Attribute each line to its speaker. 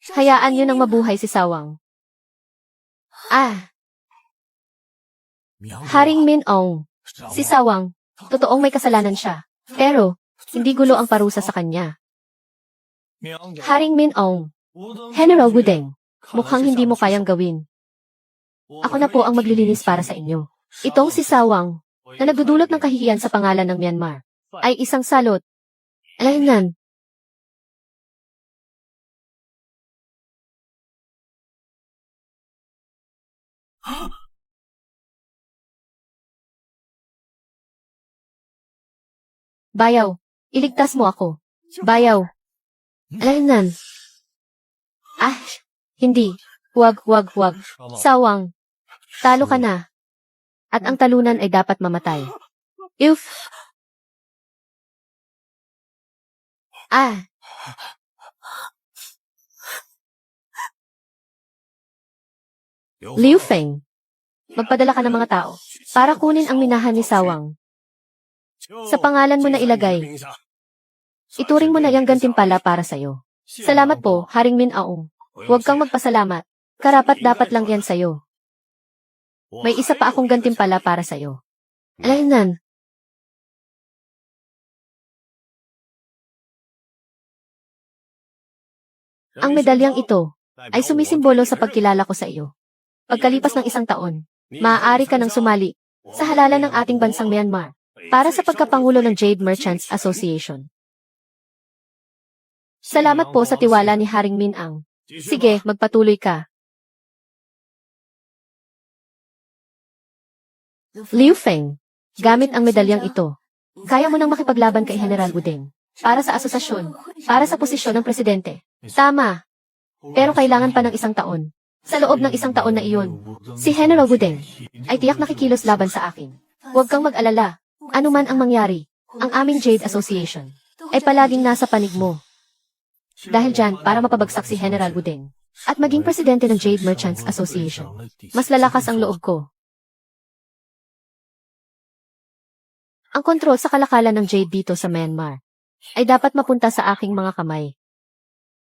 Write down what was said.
Speaker 1: Hayaan yun ang mabuhay si Sawang. Haring Min-ong. Si Sawang, totoong may kasalanan siya. Pero, hindi gulo ang parusa sa kanya. Haring Min-ong. General Wudeng, mukhang hindi mo kayang gawin. Ako na po ang maglilinis para sa inyo. Itong si Sawang, na nagdudulot ng kahihiyan sa pangalan ng Myanmar, ay isang salot. Alaynan. Bayaw, iligtas mo ako. Bayaw. Alaynan. Hindi. Huwag. Sawang, talo ka na. At ang talunan ay dapat mamatay. If. Liu Feng, magpadala ka ng mga tao para kunin ang minahan ni Sawang. Sa pangalan mo na ilagay. Ituring mo na yung gantimpala para sa'yo. Salamat po, Haring Min-aong. Huwag kang magpasalamat. Karapat-dapat lang yan sa'yo. May isa pa akong gantimpala para sa'yo. Alaynan. Ang medalyang ito ay sumisimbolo sa pagkilala ko sa iyo. Pagkalipas ng isang taon, maaari ka nang sumali sa halalan ng ating bansang Myanmar para sa pagkapangulo ng Jade Merchants Association. Salamat po sa tiwala ni Haring Min-ang. Sige, magpatuloy ka. Liu Feng, gamit ang medalyang ito, kaya mo nang makipaglaban kay General Wudeng para sa asosasyon, para sa posisyon ng presidente. Tama. Pero kailangan pa ng isang taon. Sa loob ng isang taon na iyon, si General Wudeng ay tiyak nakikilos laban sa akin. Huwag kang mag-alala. Ano man ang mangyari, ang aming Jade Association ay palaging nasa panig mo. Dahil dyan, para mapabagsak si General Wudeng at maging presidente ng Jade Merchants Association, mas lalakas ang loob ko. Ang kontrol sa kalakalan ng Jade dito sa Myanmar ay dapat mapunta sa aking mga kamay.